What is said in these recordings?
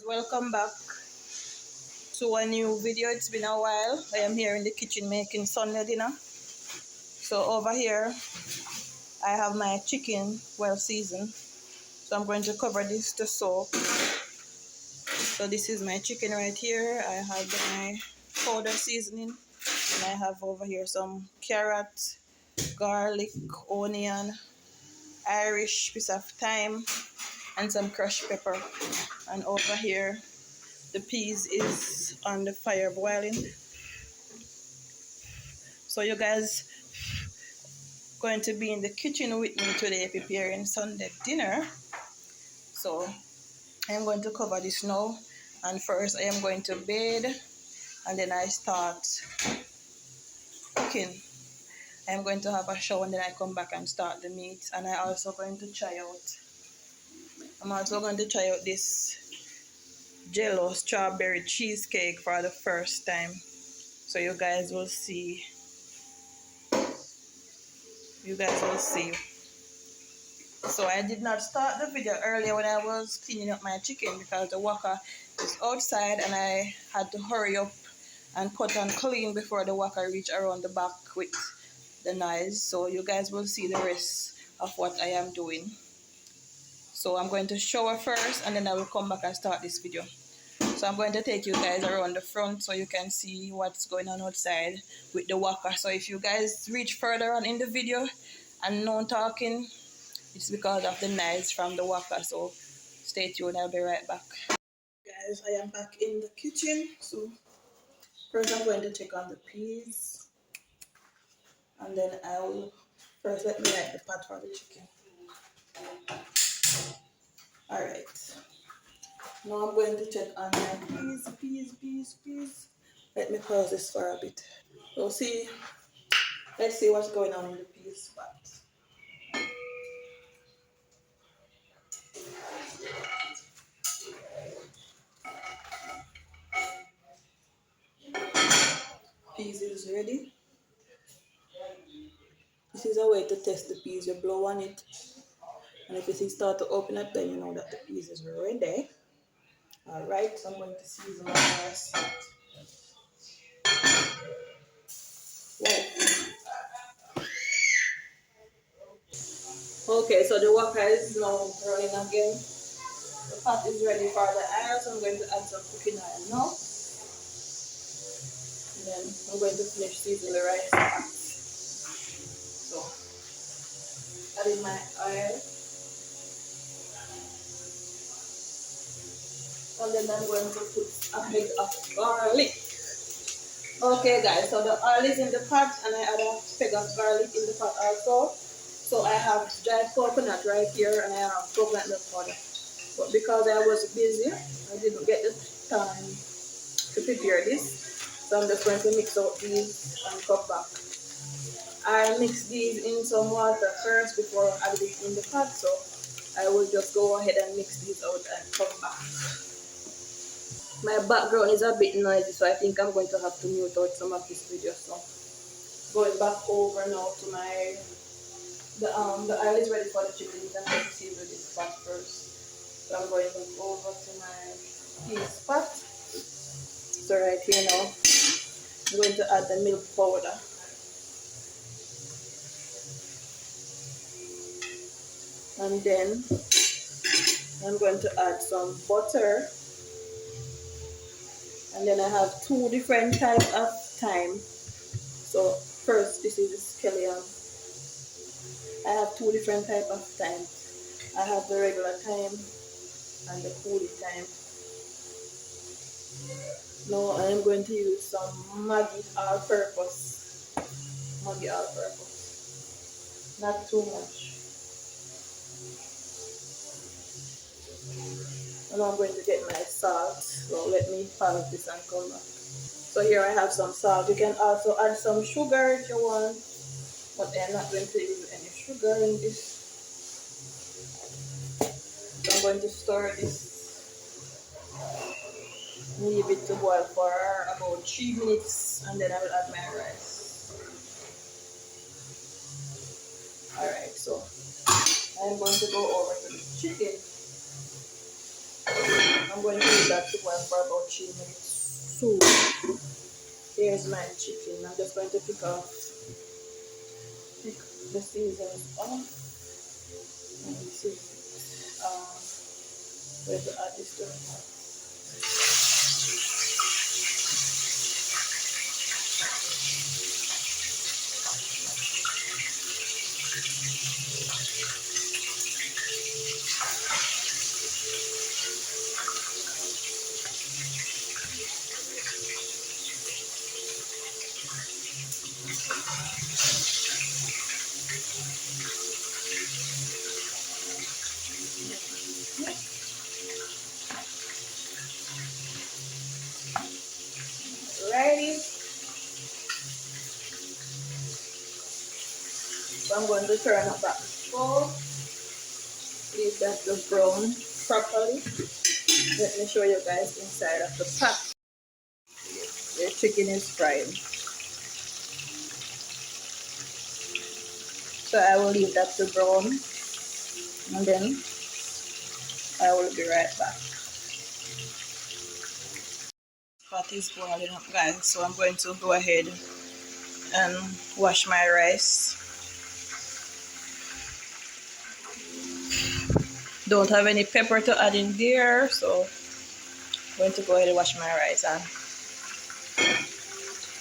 Welcome back to a new video. It's been a while. I am here in the kitchen making Sunday dinner. So over here I have my chicken well seasoned, so I'm going to cover this to soak. So this is my chicken right here. I have my powder seasoning, and I have over here some carrot, garlic, onion, Irish piece of thyme, and some crushed pepper. And over here the peas is on the fire boiling. So you guys going to be in the kitchen with me today preparing Sunday dinner. So I'm going to cover this now, and first I am going to bed and then I start cooking. I'm going to have a shower and then I come back and start the meat. And I'm also going to try out this Jello strawberry cheesecake for the first time. So you guys will see. So I did not start the video earlier when I was cleaning up my chicken because the waka is outside and I had to hurry up and cut and clean before the waka reach around the back with the knives. So you guys will see the rest of what I am doing. So I'm going to shower first and then I will come back and start this video. So I'm going to take you guys around the front so you can see what's going on outside with the waka. So if you guys reach further on in the video and no talking, it's because of the knives from the waka. So stay tuned, I'll be right back. Guys, I am back in the kitchen. So first I'm going to check on the peas, and then I will first let me light the pot for the chicken. Alright. Now I'm going to check on my peas. Let me pause this for a bit. So let's see what's going on in the peas pot. Peas is ready. This is a way to test the peas. You blow on it, and if you see start to open up, then you know that the peas is ready. Alright, so I'm going to season my rice. Okay, so the waka is now running again. The pot is ready for the oil, so I'm going to add some cooking oil now. And then I'm going to finish seasoning the rice pot. So, adding my oil. And then I'm going to put a bit of garlic. Okay guys, so the oil is in the pot and I add a peg of garlic in the pot also. So I have dried coconut right here and I have coconut milk powder. But because I was busy, I didn't get the time to prepare this. So I'm just going to mix out these and come back. I mix these in some water first before I add it in the pot. So I will just go ahead and mix these out and come back. My background is a bit noisy, so I think I'm going to have to mute out some of this video. So going back over now to the oil is ready for the chicken. You can have to season this pot first. So I'm going to go over to my peas pot. So right here now, I'm going to add the milk powder. And then I'm going to add some butter. And then I have two different types of thyme. So first, this is the scallion. I have two different types of thyme. I have the regular thyme and the coolie thyme. Now I am going to use some Maggi all-purpose. Not too much. And I'm going to get my salt. So let me pause this and come back. So here I have some salt. You can also add some sugar if you want, but I'm not going to use any sugar in this. So I'm going to stir this, leave it to boil for about 3 minutes, and then I will add my rice. Alright, so I'm going to go over to the chicken. I'm going to leave that to boil for about 3 minutes. So here's my chicken. I'm just going to pick the seasons off. And this is going to add this to it. Ready? So I'm going to turn up that stove. Leave that to brown properly. Let me show you guys inside of the pot. The chicken is fried. So I will leave that to brown and then I will be right back. Pot is boiling up, guys, so I'm going to go ahead and wash my rice. Don't have any pepper to add in there, so I'm going to go ahead and wash my rice. And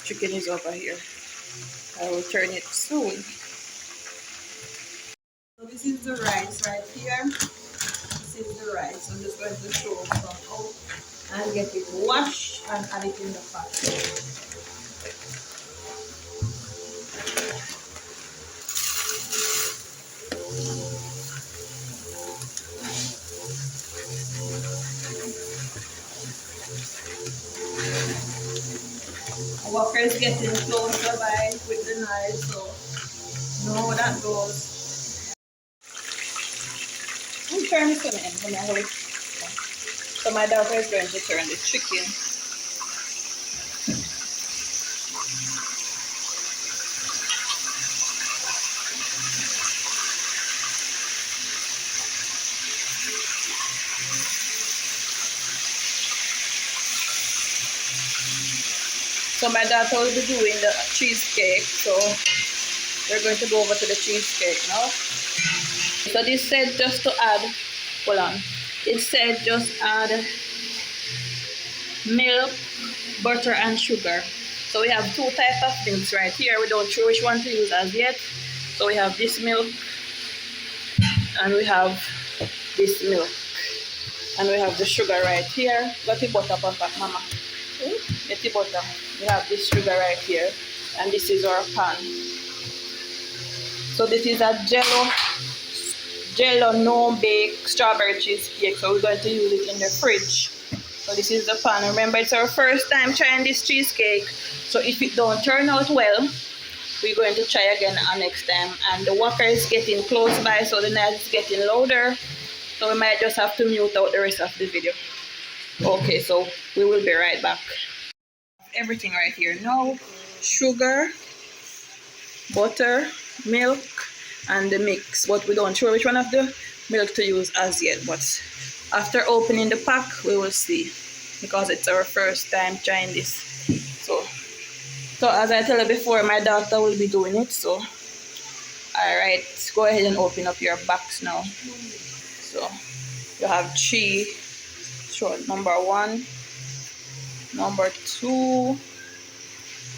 chicken is over here. I will turn it soon. So this is the rice right here. This is the rice. I'm just going to show some out and get it washed and add it in the pot. Walker is getting closer by with the knife, so you know how that goes. I'm turning to the end when I hold. So my daughter is going to turn the chicken. So my daughter will be doing the cheesecake, so we're going to go over to the cheesecake now. So this said just to add, hold on, it said just add milk, butter and sugar. So we have two types of milks right here. We don't sure which one to use as yet. So we have this milk and we have this milk. And we have the sugar right here. Got the butter, Papa, Mama. Get the butter. We have this sugar right here. And this is our pan. So this is a Jello no-bake strawberry cheesecake. So we're going to use it in the fridge. So this is the pan. Remember, it's our first time trying this cheesecake. So if it don't turn out well, we're going to try again next time. And the wok is getting close by, so the noise is getting louder. So we might just have to mute out the rest of the video. Okay, so we will be right back. Everything right here now. Sugar, butter, milk, and the mix. But we don't sure which one of the milk to use as yet. But after opening the pack, we will see. Because it's our first time trying this. So as I told you before, my daughter will be doing it. So, alright, go ahead and open up your box now. So, you have 3. Sure, number 1, number 2,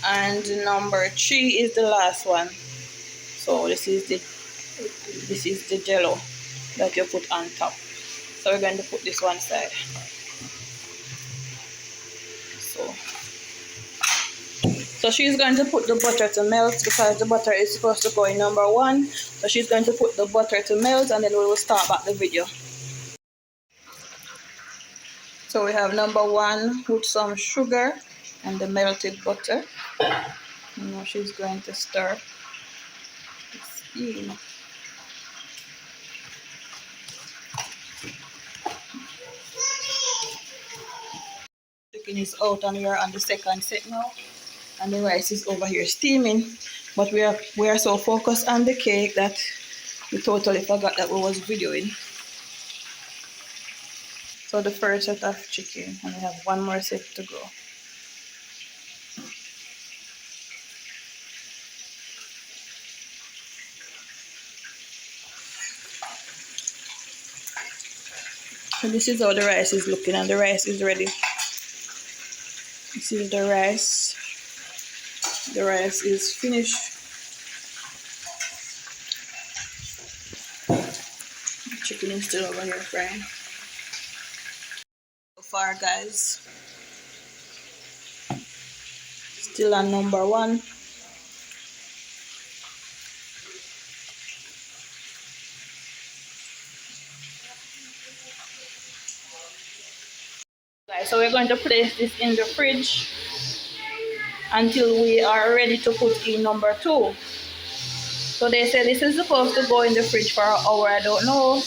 and number 3 is the last one. So this is the Jello that you put on top. So we're going to put this one side. So she's going to put the butter to melt because the butter is supposed to go in number 1. So she's going to put the butter to melt and then we will start back the video. So we have number 1 with some sugar and the melted butter. Now she's going to stir this in. Chicken is out and we are on the second set now. And the rice is over here steaming. But we are so focused on the cake that we totally forgot that we was videoing. So So the first set of chicken, and we have one more set to go. So this is how the rice is looking, and the rice is ready. This is the rice. The rice is finished. The chicken is still over here frying. So far, guys, still on number one. Guys, so we're going to place this in the fridge until we are ready to put in number two. So they say this is supposed to go in the fridge for an hour. I don't know,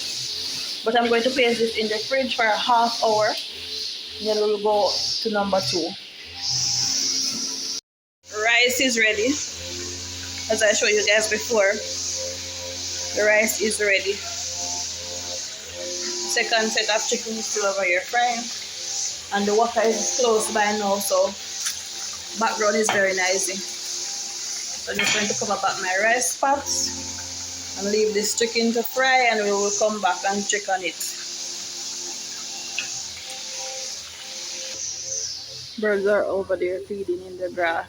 but I'm going to place this in the fridge for a half hour. Then we'll go to number two. Rice is ready. As I showed you guys before, the rice is ready. Second set of chicken is still over here frying. And the water is close by now, so background is very noisy. So I'm just going to cover back my rice pots and leave this chicken to fry, and we will come back and check on it. Birds are over there feeding in the grass.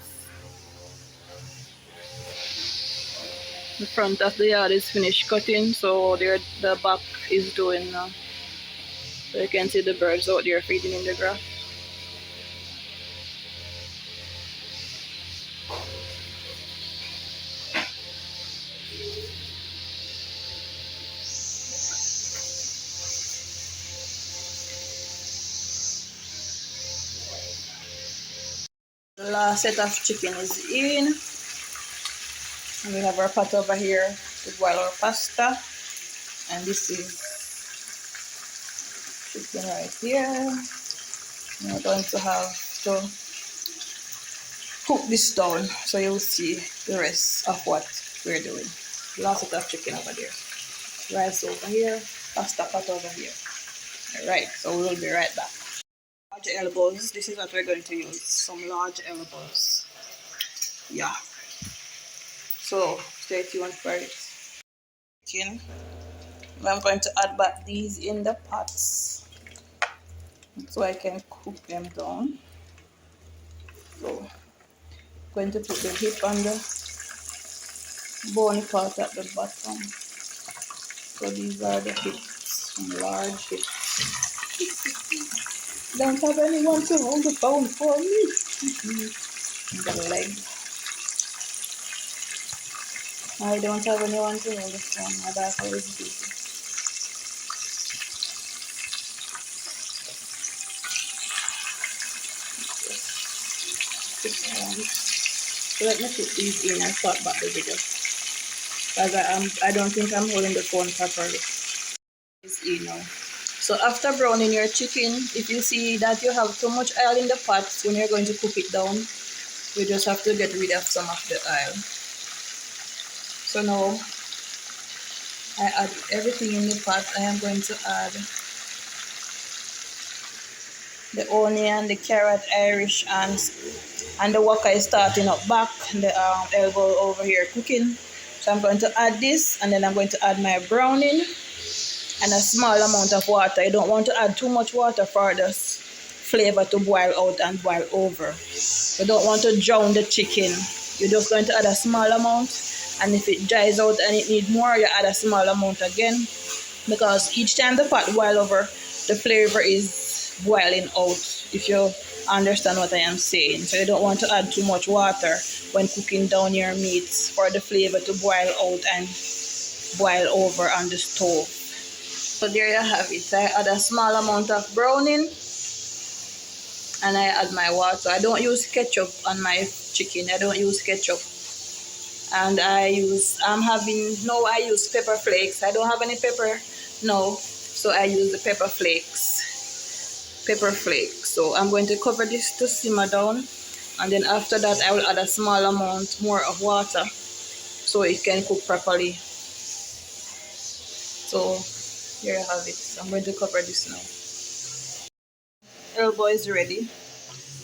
The front of the yard is finished cutting, so the back is doing now. So you can see the birds out there feeding in the grass. The last set of chicken is in. And we have our pot over here to boil our pasta. And this is chicken right here. We're going to have to cook this down so you'll see the rest of what we're doing. Last set of chicken over there. Rice over here. Pasta pot over here. Alright, so we'll be right back. Large elbows. This is what we're going to use. Some large elbows. Yeah. So stay tuned for it. Chicken. I'm going to add back these in the pots so I can cook them down. So I'm going to put the hip on the bony part at the bottom. So these are the hips, some large hips. Don't have anyone to hold the phone for me. The leg. I don't have anyone to hold the phone. My back always busy. So let me put these in and start back the video. Because I don't think I'm holding the phone properly. It's in now. So after browning your chicken, if you see that you have too much oil in the pot when you're going to cook it down, you just have to get rid of some of the oil. So now I add everything in the pot. I am going to add the onion, the carrot, Irish ants, and the waka is starting up back, the elbow over here cooking. So I'm going to add this, and then I'm going to add my browning and a small amount of water. You don't want to add too much water for this flavor to boil out and boil over. You don't want to drown the chicken. You're just going to add a small amount, and if it dries out and it needs more, you add a small amount again, because each time the pot boil over, the flavor is boiling out, if you understand what I am saying. So you don't want to add too much water when cooking down your meats for the flavor to boil out and boil over on the stove. So there you have it. I add a small amount of browning and I add my water. I don't use ketchup on my chicken. I don't use ketchup. And I use pepper flakes. I don't have any pepper now, so I use the pepper flakes. So I'm going to cover this to simmer down, and then after that I will add a small amount more of water so it can cook properly. So here you have it. I'm going to cover this now. elbow is ready.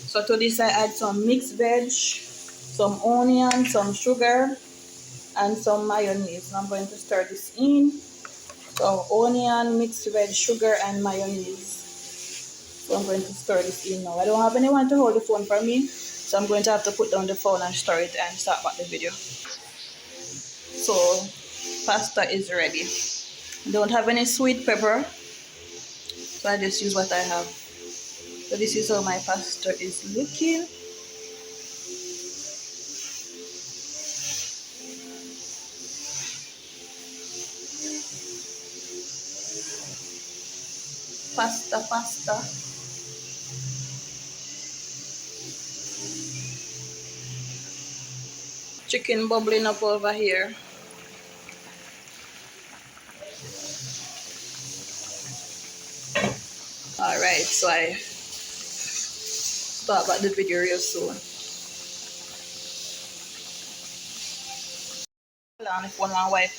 So to this I add some mixed veg, some onion, some sugar, and some mayonnaise. I'm going to stir this in. So onion, mixed veg, sugar, and mayonnaise. So I'm going to stir this in now. I don't have anyone to hold the phone for me, so I'm going to have to put down the phone and stir it and start back the video. So pasta is ready. Don't have any sweet pepper, so I just use what I have. So this is how my pasta is looking. Pasta. Chicken bubbling up over here. Alright, so I start back the video real soon.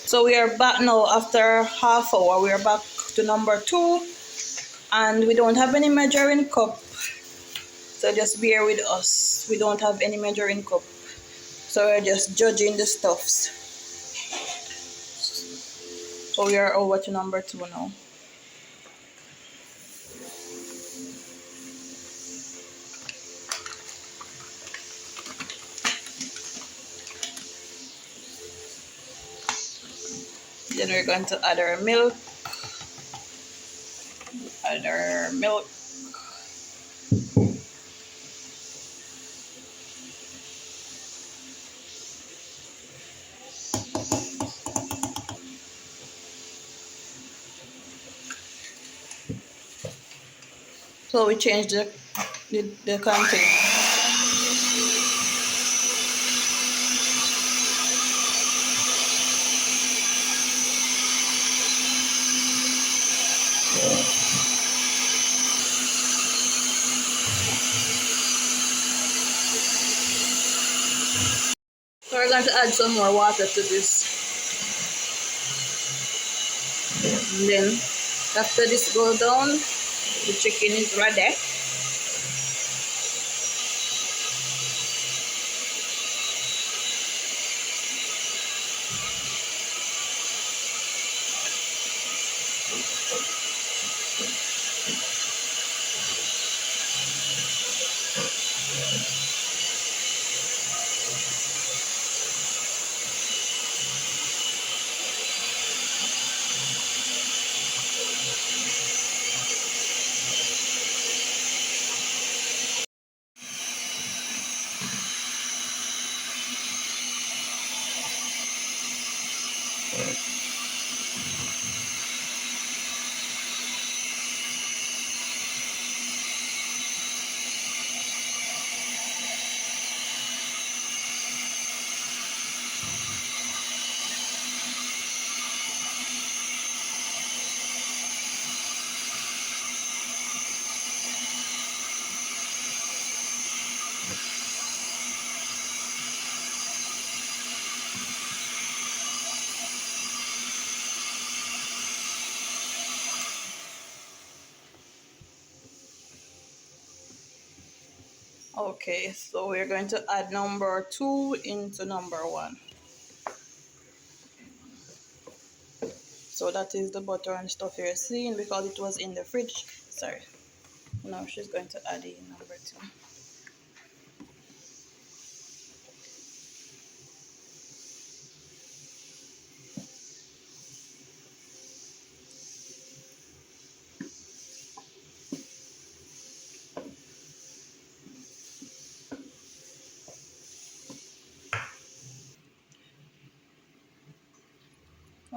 So we are back now after half hour. We are back to number 2, and we don't have any measuring cup, so just bear with us. We don't have any measuring cup, so we're just judging the stuffs. So we are over to number 2 now. Then we're going to add our milk. So we change the container. So we're going to add some more water to this. And then after this goes down, the chicken is ready. Okay, so we're going to add number 2 into number 1. So that is the butter and stuff you're seeing because it was in the fridge. Sorry. Now she's going to add in number 2.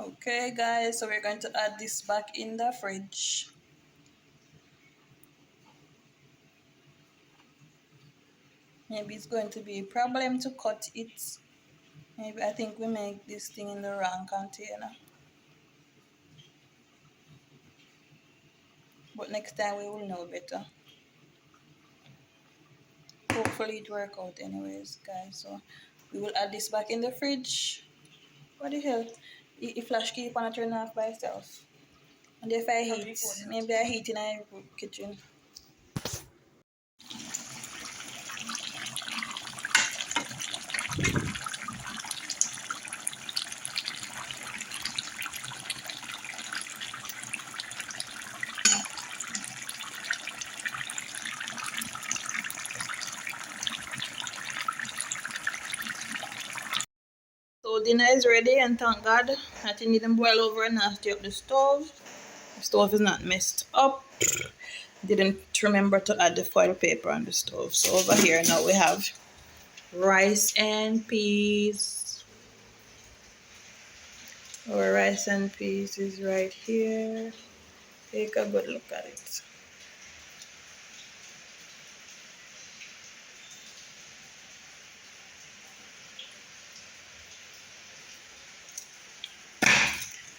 Okay guys, so we're going to add this back in the fridge. Maybe it's going to be a problem to cut it. Maybe I think we make this thing in the wrong container. But next time we will know better. Hopefully it work out anyways, guys. So we will add this back in the fridge. What the hell? If flash keep on turn off by itself. And if I heat, maybe I heat in a kitchen. So dinner is ready, and thank God I didn't even boil over and I stir up the stove. The stove is not messed up. Didn't remember to add the foil paper on the stove. So over here now we have rice and peas. Our rice and peas is right here. Take a good look at it.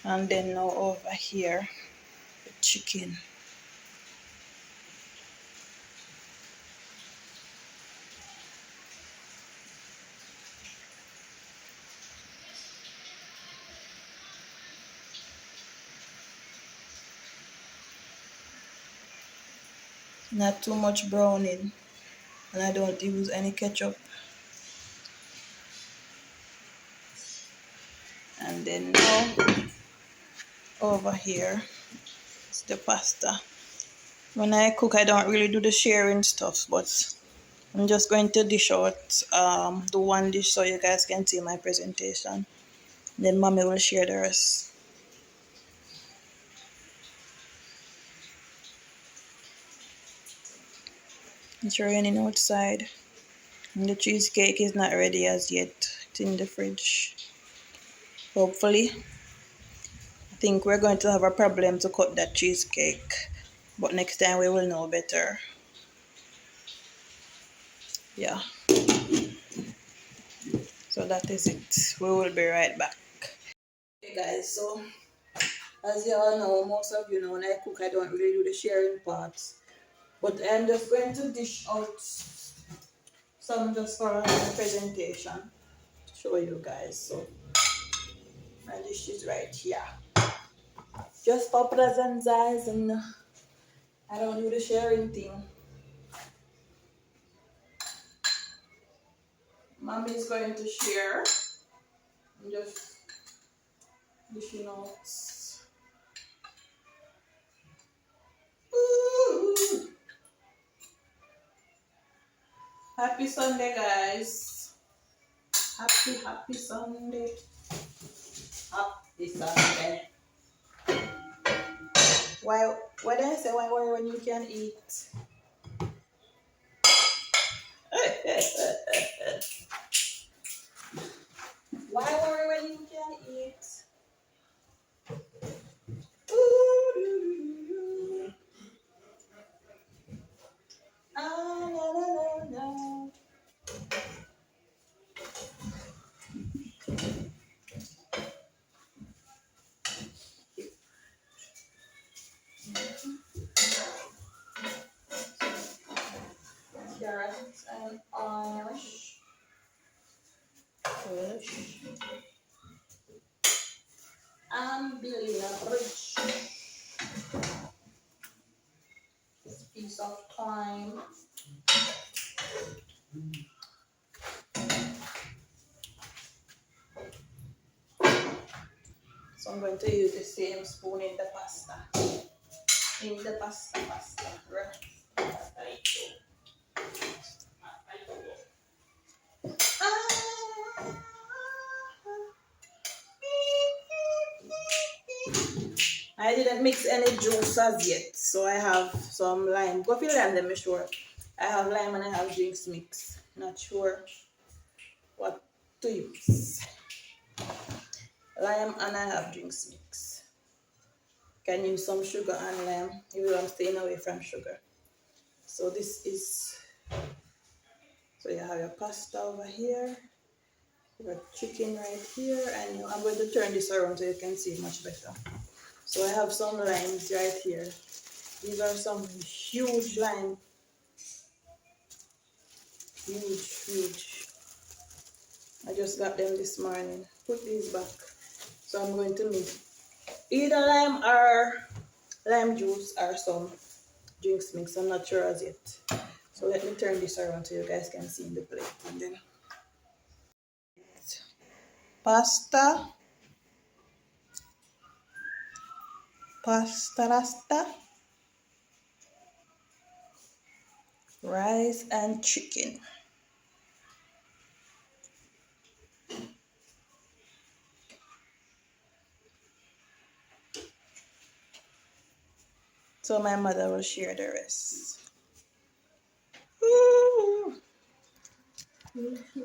And then now over here, the chicken. Not too much browning, and I don't use any ketchup. And then now over here is the pasta. When I cook, I don't really do the sharing stuff, but I'm just going to dish out the one dish so you guys can see my presentation. Then mommy will share the rest. It's raining outside. And the cheesecake is not ready as yet. It's in the fridge. Hopefully, I think we're going to have a problem to cut that cheesecake. But next time we will know better. Yeah. So that is it. We will be right back. Hey guys, so as you all know, most of you know when I cook I don't really do the sharing parts. But I'm just going to dish out some just for the presentation to show you guys. So my dish is right here. Just for presents guys, and I don't do the sharing thing. Mommy is going to share. I'm just dishing out. Ooh. Happy Sunday guys. Happy Sunday. Happy Sunday. Why did I say why worry when you can eat? Why worry when you can eat? Ooh, ah, no, no, no, no. Carrots and orange. Fish. And Billy Bridge. This piece of thyme. So I'm going to use the same spoon in the pasta. In the pasta. Right. I didn't mix any juice as yet, so I have some lime. Go feel lime, let me sure. I have lime and I have drinks mix. Not sure what to use. Lime and I have drinks mix. Can use some sugar and lime, even though I'm staying away from sugar. So this is, so you have your pasta over here, your chicken right here, and I'm going to turn this around so you can see it much better. So I have some limes right here. These are some huge limes. Huge. I just got them this morning. Put these back. So I'm going to mix either lime or lime juice or some drinks mix. I'm not sure as yet. So let me turn this around so you guys can see in the plate. And then pasta, rasta, rice and chicken. So my mother will share the rest. Ooh.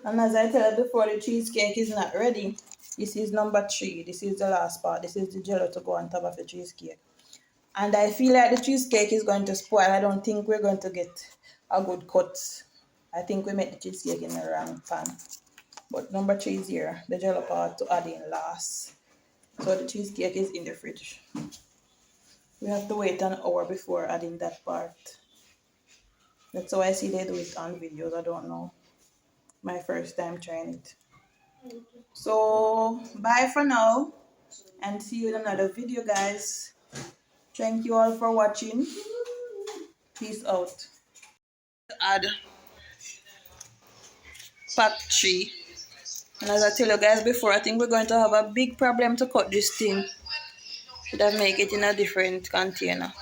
And as I tell you before, the cheesecake is not ready. This is number 3. This is the last part. This is the jello to go on top of the cheesecake. And I feel like the cheesecake is going to spoil. I don't think we're going to get a good cut. I think we made the cheesecake in the wrong pan. But number 3 is here. The jello part to add in last. So the cheesecake is in the fridge. We have to wait an hour before adding that part. That's how I see they do it on videos. I don't know. My first time trying it. So bye for now and see you in another video, guys. Thank you all for watching. Peace out. Add pack 3. And as I tell you guys before, I think we're going to have a big problem to cut this thing. Should have make it in a different container.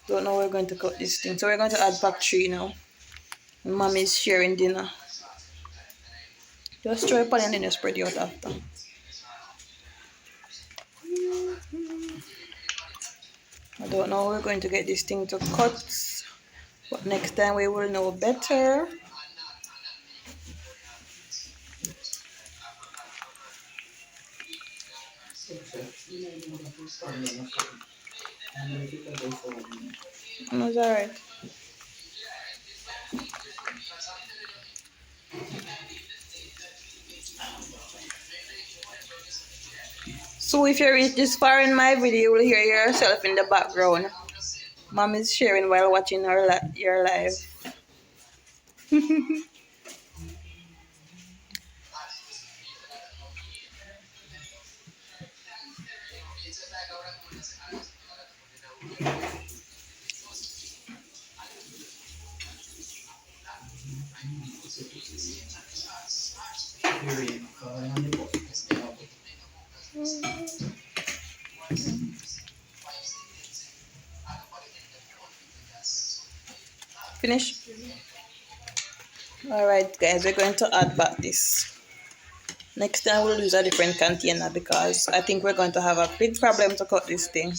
Don't know how we're going to cut this thing. So we're going to add pack 3 now. Mommy is sharing dinner. Just throw it on and then you spread it out after. I don't know how we're going to get this thing to cut. But next time we will know better. No, it's alright. So if you reach this far in my video, you will hear yourself in the background. Mom is sharing while watching your live. Finish? Alright guys, we're going to add back this. Next time we'll use a different container because I think we're going to have a big problem to cut this thing.